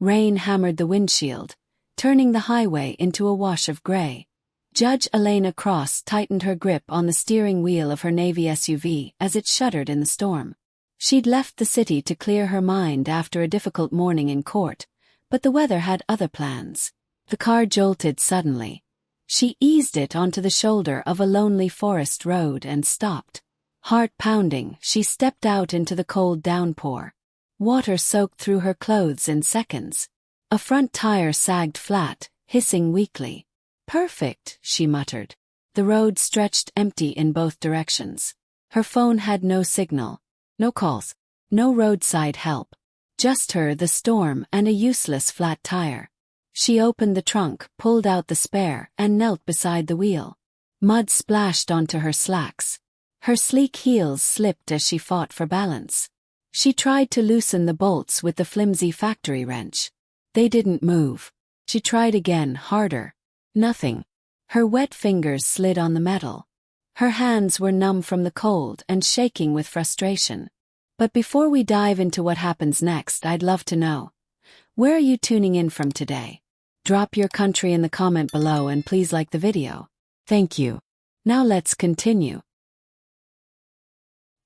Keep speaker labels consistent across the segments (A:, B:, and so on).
A: Rain hammered the windshield, turning the highway into a wash of gray. Judge Elena Cross tightened her grip on the steering wheel of her Navy SUV as it shuddered in the storm. She'd left the city to clear her mind after a difficult morning in court, but the weather had other plans. The car jolted suddenly. She eased it onto the shoulder of a lonely forest road and stopped. Heart pounding, she stepped out into the cold downpour. Water soaked through her clothes in seconds. A front tire sagged flat, hissing weakly. "Perfect," she muttered. The road stretched empty in both directions. Her phone had no signal. No calls. No roadside help. Just her, the storm, and a useless flat tire. She opened the trunk, pulled out the spare, and knelt beside the wheel. Mud splashed onto her slacks. Her sleek heels slipped as she fought for balance. She tried to loosen the bolts with the flimsy factory wrench. They didn't move. She tried again, harder. Nothing. Her wet fingers slid on the metal. Her hands were numb from the cold and shaking with frustration. But before we dive into what happens next, I'd love to know, where are you tuning in from today? Drop your country in the comment below and please like the video. Thank you. Now let's continue.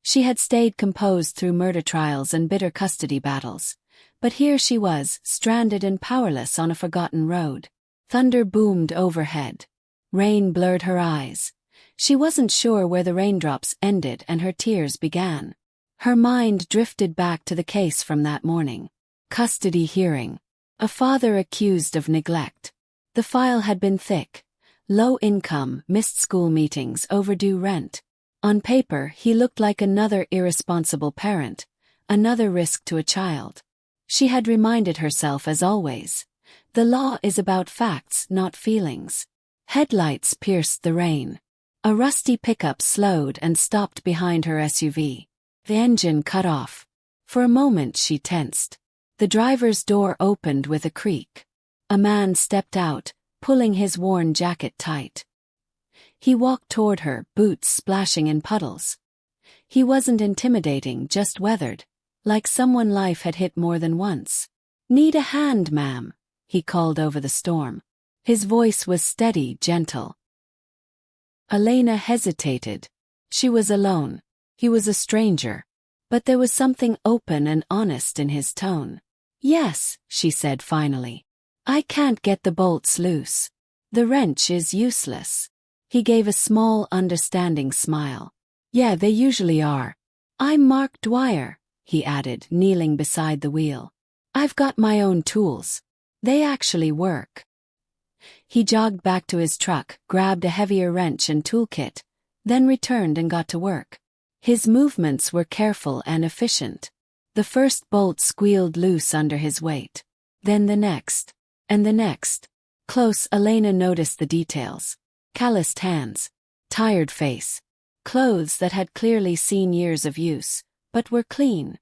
A: She had stayed composed through murder trials and bitter custody battles. But here she was, stranded and powerless on a forgotten road. Thunder boomed overhead. Rain blurred her eyes. She wasn't sure where the raindrops ended and her tears began. Her mind drifted back to the case from that morning. Custody hearing. A father accused of neglect. The file had been thick. Low income, missed school meetings, overdue rent. On paper, he looked like another irresponsible parent, another risk to a child. She had reminded herself, as always, the law is about facts, not feelings. Headlights pierced the rain. A rusty pickup slowed and stopped behind her SUV. The engine cut off. For a moment she tensed. The driver's door opened with a creak. A man stepped out, pulling his worn jacket tight. He walked toward her, boots splashing in puddles. He wasn't intimidating, just weathered, like someone life had hit more than once. "Need a hand, ma'am," he called over the storm. His voice was steady, gentle. Elena hesitated. She was alone. He was a stranger. But there was something open and honest in his tone. "Yes," she said finally. "I can't get the bolts loose. The wrench is useless." He gave a small, understanding smile. "Yeah, they usually are. I'm Mark Dwyer," he added, kneeling beside the wheel. "I've got my own tools. They actually work." He jogged back to his truck, grabbed a heavier wrench and toolkit, then returned and got to work. His movements were careful and efficient. The first bolt squealed loose under his weight. Then the next. And the next. Close, Elena noticed the details. Calloused hands. Tired face. Clothes that had clearly seen years of use, but were clean.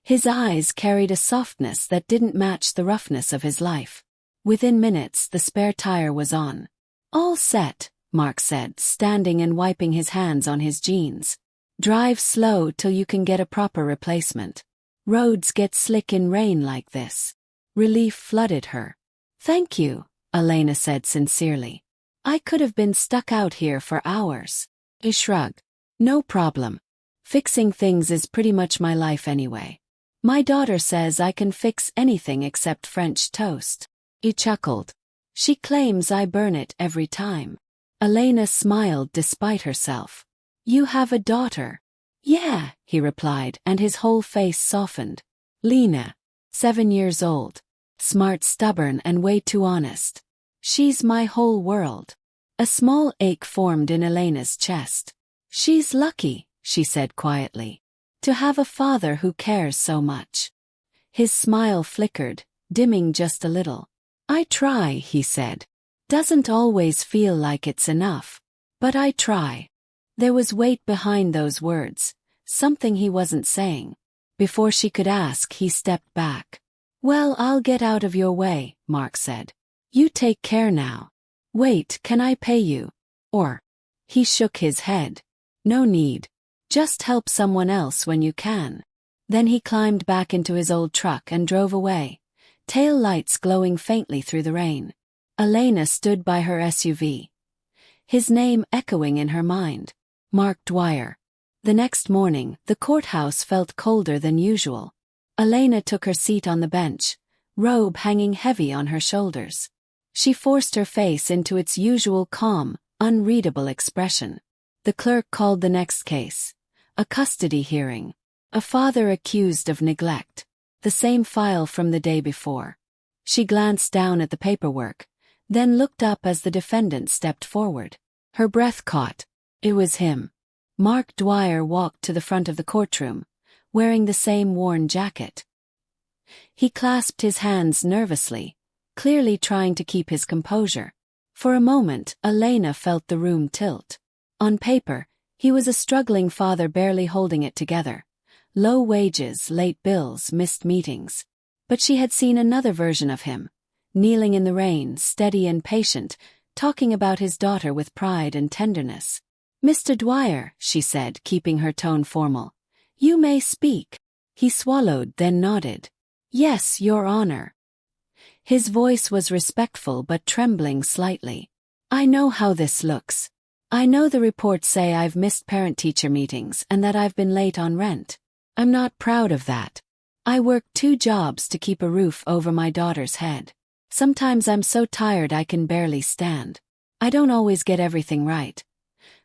A: His eyes carried a softness that didn't match the roughness of his life. Within minutes, the spare tire was on. "All set," Mark said, standing and wiping his hands on his jeans. "Drive slow till you can get a proper replacement. Roads get slick in rain like this." Relief flooded her. "Thank you," Elena said sincerely. "I could have been stuck out here for hours." He shrugged. "No problem. Fixing things is pretty much my life anyway. My daughter says I can fix anything except French toast." He chuckled. "She claims I burn it every time." Elena smiled despite herself. "You have a daughter?" "Yeah," he replied, and his whole face softened. "Lena. 7 years old. Smart, stubborn, and way too honest. She's my whole world." A small ache formed in Elena's chest. "She's lucky," she said quietly, "to have a father who cares so much." His smile flickered, dimming just a little. "I try," he said. "Doesn't always feel like it's enough. But I try." There was weight behind those words, something he wasn't saying. Before she could ask, he stepped back. "Well, I'll get out of your way," Mark said. "You take care now." "Wait, can I pay you? Or?" He shook his head. "No need. Just help someone else when you can." Then he climbed back into his old truck and drove away, tail lights glowing faintly through the rain. Elena stood by her SUV, his name echoing in her mind. Mark Dwyer. The next morning, the courthouse felt colder than usual. Elena took her seat on the bench, robe hanging heavy on her shoulders. She forced her face into its usual calm, unreadable expression. The clerk called the next case. A custody hearing. A father accused of neglect. The same file from the day before. She glanced down at the paperwork, then looked up as the defendant stepped forward. Her breath caught. It was him. Mark Dwyer walked to the front of the courtroom, wearing the same worn jacket. He clasped his hands nervously, clearly trying to keep his composure. For a moment, Elena felt the room tilt. On paper, he was a struggling father barely holding it together. Low wages, late bills, missed meetings. But she had seen another version of him, kneeling in the rain, steady and patient, talking about his daughter with pride and tenderness. "Mr. Dwyer," she said, keeping her tone formal. "You may speak." He swallowed, then nodded. "Yes, Your Honor." His voice was respectful but trembling slightly. "I know how this looks. I know the reports say I've missed parent-teacher meetings and that I've been late on rent. I'm not proud of that. I work 2 jobs to keep a roof over my daughter's head. Sometimes I'm so tired I can barely stand. I don't always get everything right.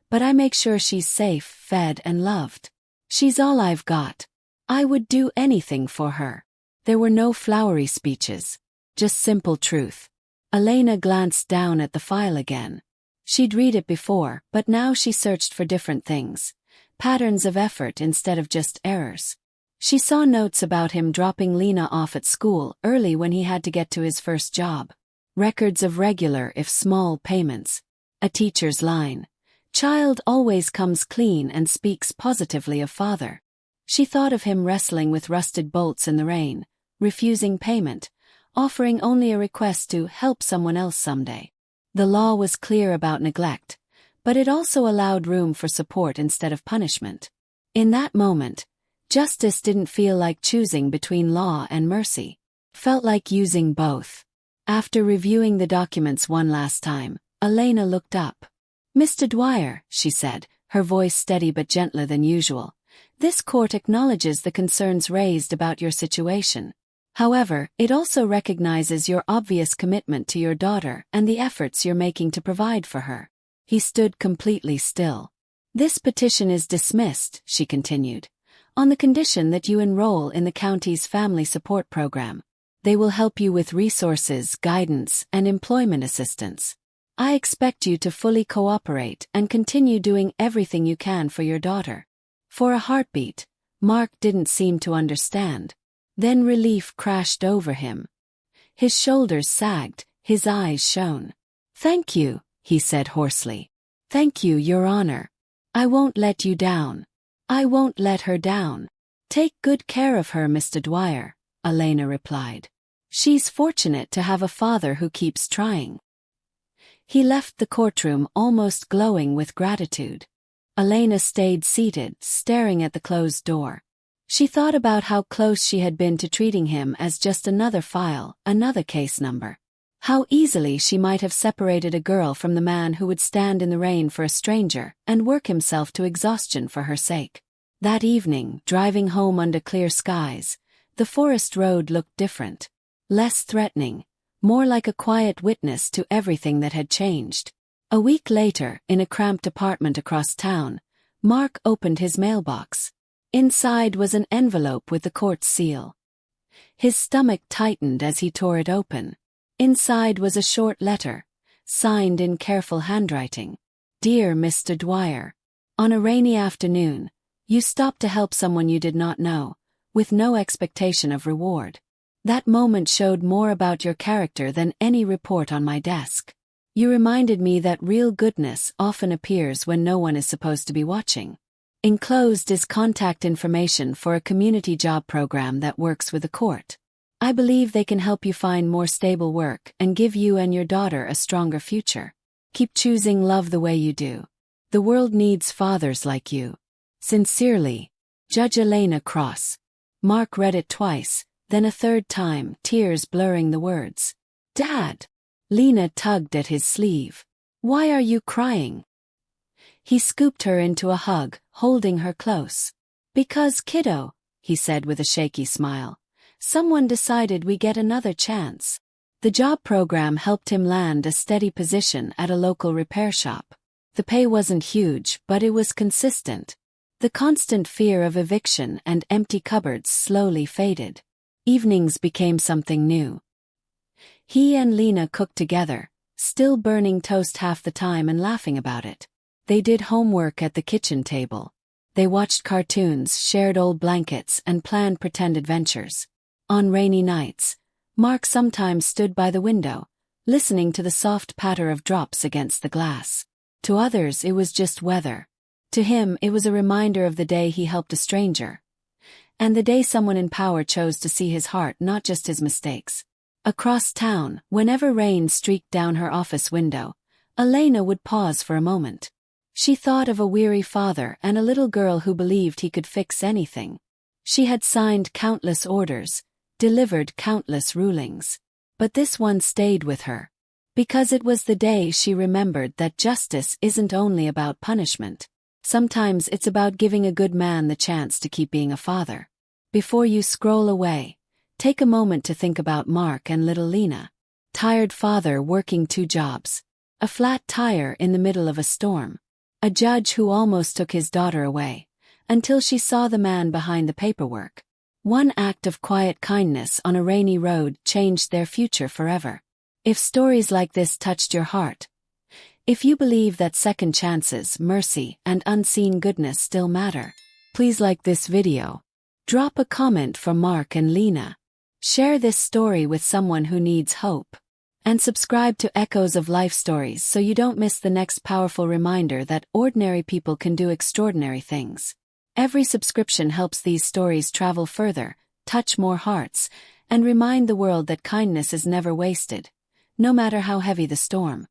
A: But I make sure she's safe, fed, and loved. She's all I've got. I would do anything for her." There were no flowery speeches, just simple truth. Elena glanced down at the file again. She'd read it before, but now she searched for different things. Patterns of effort instead of just errors. She saw notes about him dropping Lena off at school early when he had to get to his first job. Records of regular, if small, payments. A teacher's line. "Child always comes clean and speaks positively of father." She thought of him wrestling with rusted bolts in the rain, refusing payment, offering only a request to help someone else someday. The law was clear about neglect, but it also allowed room for support instead of punishment. In that moment, justice didn't feel like choosing between law and mercy. Felt like using both. After reviewing the documents one last time, Elena looked up. "Mr. Dwyer," she said, her voice steady but gentler than usual, "this court acknowledges the concerns raised about your situation. However, it also recognizes your obvious commitment to your daughter and the efforts you're making to provide for her." He stood completely still. "This petition is dismissed," she continued, "on the condition that you enroll in the county's family support program. They will help you with resources, guidance, and employment assistance. I expect you to fully cooperate and continue doing everything you can for your daughter." For a heartbeat, Mark didn't seem to understand. Then relief crashed over him. His shoulders sagged, his eyes shone. "Thank you," he said hoarsely. "Thank you, Your Honor. I won't let you down. I won't let her down." "Take good care of her, Mr. Dwyer," Elena replied. "She's fortunate to have a father who keeps trying." He left the courtroom almost glowing with gratitude. Elena stayed seated, staring at the closed door. She thought about how close she had been to treating him as just another file, another case number. How easily she might have separated a girl from the man who would stand in the rain for a stranger and work himself to exhaustion for her sake. That evening, driving home under clear skies, the forest road looked different. Less threatening, more like a quiet witness to everything that had changed. A week later, in a cramped apartment across town, Mark opened his mailbox. Inside was an envelope with the court's seal. His stomach tightened as he tore it open. Inside was a short letter, signed in careful handwriting. "Dear Mr. Dwyer, on a rainy afternoon, you stopped to help someone you did not know, with no expectation of reward. That moment showed more about your character than any report on my desk. You reminded me that real goodness often appears when no one is supposed to be watching. Enclosed is contact information for a community job program that works with the court. I believe they can help you find more stable work and give you and your daughter a stronger future. Keep choosing love the way you do. The world needs fathers like you. Sincerely, Judge Elena Cross." Mark read it twice, then a third time, tears blurring the words. "Dad!" Lena tugged at his sleeve. "Why are you crying?" He scooped her into a hug, holding her close. "Because, kiddo," he said with a shaky smile, "someone decided we get another chance." The job program helped him land a steady position at a local repair shop. The pay wasn't huge, but it was consistent. The constant fear of eviction and empty cupboards slowly faded. Evenings became something new. He and Lena cooked together, still burning toast half the time and laughing about it. They did homework at the kitchen table. They watched cartoons, shared old blankets, and planned pretend adventures. On rainy nights, Mark sometimes stood by the window, listening to the soft patter of drops against the glass. To others it was just weather. To him it was a reminder of the day he helped a stranger. And the day someone in power chose to see his heart, not just his mistakes. Across town, whenever rain streaked down her office window, Elena would pause for a moment. She thought of a weary father and a little girl who believed he could fix anything. She had signed countless orders, delivered countless rulings. But this one stayed with her. Because it was the day she remembered that justice isn't only about punishment. Sometimes it's about giving a good man the chance to keep being a father. Before you scroll away, take a moment to think about Mark and little Lena. Tired father working 2 jobs. A flat tire in the middle of a storm. A judge who almost took his daughter away, until she saw the man behind the paperwork. One act of quiet kindness on a rainy road changed their future forever. If stories like this touched your heart, if you believe that second chances, mercy, and unseen goodness still matter, please like this video. Drop a comment for Mark and Lena. Share this story with someone who needs hope. And subscribe to Echoes of Life Stories so you don't miss the next powerful reminder that ordinary people can do extraordinary things. Every subscription helps these stories travel further, touch more hearts, and remind the world that kindness is never wasted, no matter how heavy the storm.